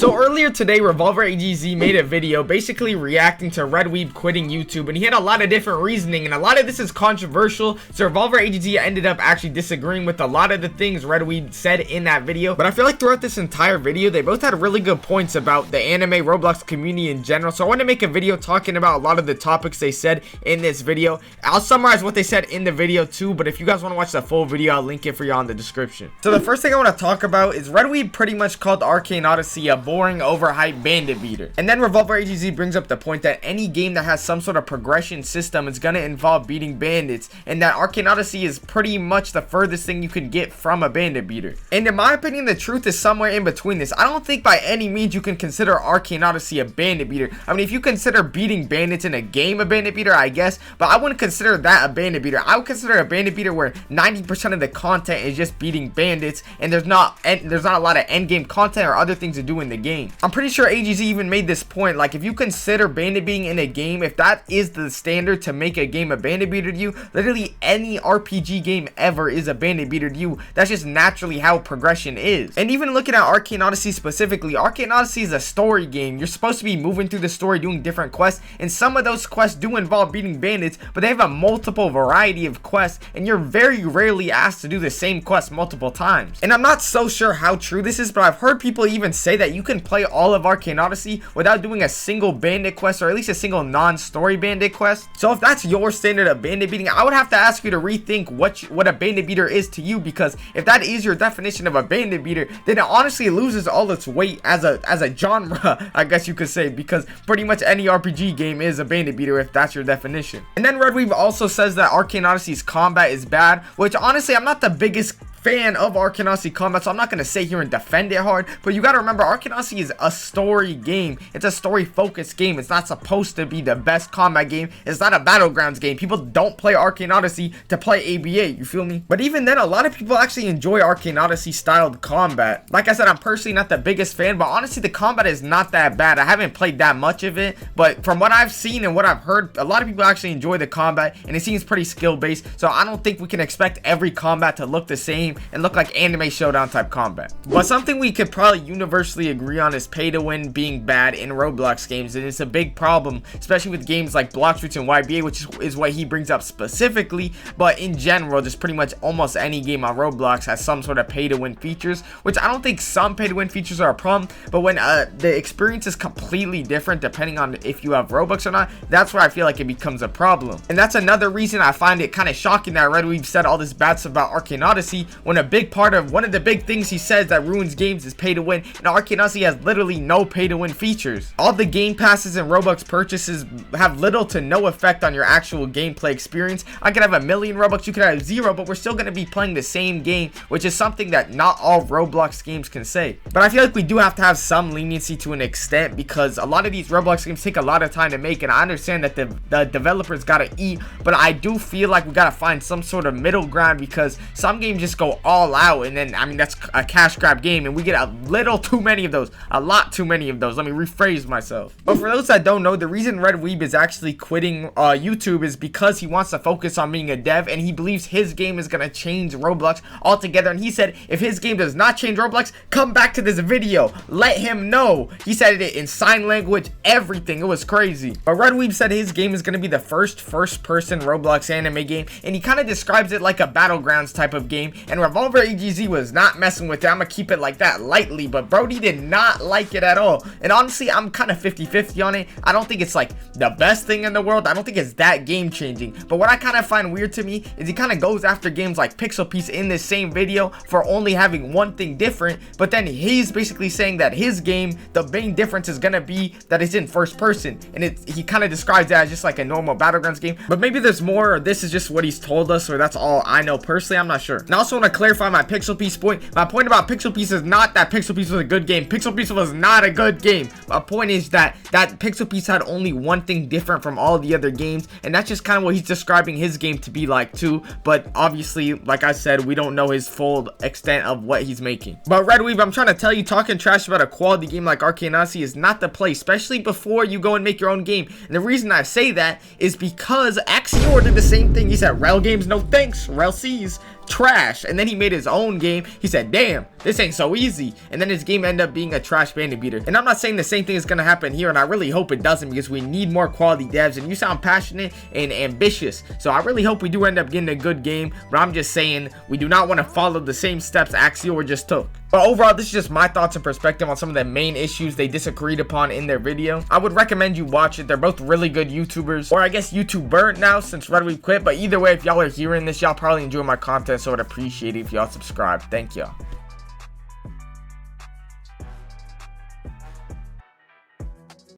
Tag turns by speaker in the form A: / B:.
A: So earlier today, Revolver Agz made a video basically reacting to Red Weeb quitting YouTube, and he had a lot of different reasoning, and a lot of this is controversial. So Revolver Agz ended up actually disagreeing with a lot of the things Red Weeb said in that video. But I feel like throughout this entire video, they both had really good points about the anime Roblox community in general. So I want to make a video talking about a lot of the topics they said in this video. I'll summarize what they said in the video too, but if you guys want to watch the full video, I'll link it for you on the description. So the first thing I want to talk about is Red Weeb pretty much called Arcane Odyssey a boring, overhyped bandit beater. And then Revolver Agz brings up the point that any game that has some sort of progression system is going to involve beating bandits, and that Arcane Odyssey is pretty much the furthest thing you can get from a bandit beater. And in my opinion, the truth is somewhere in between this. I don't think by any means you can consider Arcane Odyssey a bandit beater. I mean, if you consider beating bandits in a game a bandit beater, I guess, but I wouldn't consider that a bandit beater. I would consider a bandit beater where 90% of the content is just beating bandits, and there's not a lot of end game content or other things to do in the game. I'm pretty sure Agz even made this point, like, if you consider bandit beating in a game, if that is the standard to make a game a bandit beater to you, literally any RPG game ever is a bandit beater to you. That's just naturally how progression is. And even looking at Arcane Odyssey specifically, Arcane Odyssey is a story game. You're supposed to be moving through the story doing different quests, and some of those quests do involve beating bandits, but they have a multiple variety of quests, and you're very rarely asked to do the same quest multiple times. And I'm not so sure how true this is, but I've heard people even say that you can play all of Arcane Odyssey without doing a single bandit quest, or at least a single non-story bandit quest. So if that's your standard of bandit beating, I would have to ask you to rethink what a bandit beater is to you, because if that is your definition of a bandit beater, then it honestly loses all its weight as a genre, I guess you could say, because pretty much any RPG game is a bandit beater if that's your definition. And then Red Weeb also says that Arcane Odyssey's combat is bad, which honestly I'm not the biggest fan of Arcane Odyssey combat, so I'm not going to sit here and defend it hard, but you got to remember, Arcane Odyssey is a story game. It's a story focused game. It's not supposed to be the best combat game. It's not a battlegrounds game. People don't play Arcane Odyssey to play ABA, you feel me? But even then, a lot of people actually enjoy Arcane Odyssey styled combat. Like I said, I'm personally not the biggest fan, but honestly the combat is not that bad. I haven't played that much of it, but from what I've seen and what I've heard, a lot of people actually enjoy the combat, and it seems pretty skill based, so I don't think we can expect every combat to look the same and look like anime showdown type combat. But something we could probably universally agree on is pay to win being bad in Roblox games, and it's a big problem, especially with games like Blox Fruits and YBA, which is what he brings up specifically. But in general, just pretty much almost any game on Roblox has some sort of pay to win features, which I don't think some pay to win features are a problem, but when the experience is completely different depending on if you have Robux or not, that's where I feel like it becomes a problem. And that's another reason I find it kind of shocking that Red Weeb said all this bad stuff about Arcane Odyssey, when a big part of one of the big things he says that ruins games is pay to win, and Arcane Odyssey has literally no pay to win features. All the game passes and Robux purchases have little to no effect on your actual gameplay experience. I could have 1,000,000 Robux, you could have 0, but we're still going to be playing the same game, which is something that not all Roblox games can say. But I feel like we do have to have some leniency to an extent, because a lot of these Roblox games take a lot of time to make, and I understand that the developers gotta eat, but I do feel like we gotta find some sort of middle ground, because some games just go all out, and then I mean that's a cash grab game, and we get a little too many of those, a lot too many of those. Let me rephrase myself. But for those that don't know, the reason Red Weeb is actually quitting YouTube is because he wants to focus on being a dev, and he believes his game is gonna change Roblox altogether. And he said if his game does not change Roblox, come back to this video, let him know. He said it in sign language, everything. It was crazy. But Red Weeb said his game is gonna be the first person Roblox anime game, and he kind of describes it like a battlegrounds type of game, and Revolver Agz was not messing with it. I'm gonna keep it like that lightly, but Brody did not like it at all. And honestly, I'm kind of 50-50 on it. I don't think it's like the best thing in the world. I don't think it's that game changing, but what I kind of find weird to me is he kind of goes after games like Pixel Piece in this same video for only having one thing different, but then he's basically saying that his game, the main difference is gonna be that it's in first person, and he kind of describes that as just like a normal battlegrounds game. But maybe there's more, or this is just what he's told us, or that's all I know personally. I'm not sure. And I also want to clarify my Pixel Piece point. My point about Pixel Piece is not that Pixel Piece was a good game. Pixel Piece was not a good game. My point is that Pixel Piece had only one thing different from all the other games, and that's just kind of what he's describing his game to be like too. But obviously, like I said, we don't know his full extent of what he's making. But Red Weeb, I'm trying to tell you, talking trash about a quality game like Arcane Odyssey is not the play, especially before you go and make your own game. And the reason I say that is because Axior did the same thing. He said, "Rel games, no thanks. Rel C's." trash. And then he made his own game. He said, damn, this ain't so easy. And then his game ended up being a trash bandit beater. And I'm not saying the same thing is gonna happen here, and I really hope it doesn't, because we need more quality devs, and you sound passionate and ambitious, so I really hope we do end up getting a good game. But I'm just saying, we do not want to follow the same steps Axial just took. But overall, this is just my thoughts and perspective on some of the main issues they disagreed upon in their video. I would recommend you watch it. They're both really good YouTubers, or I guess YouTuber now since Red Weeb quit. But either way, if y'all are hearing this, y'all probably enjoy my content, so I'd appreciate it if y'all subscribe. Thank y'all.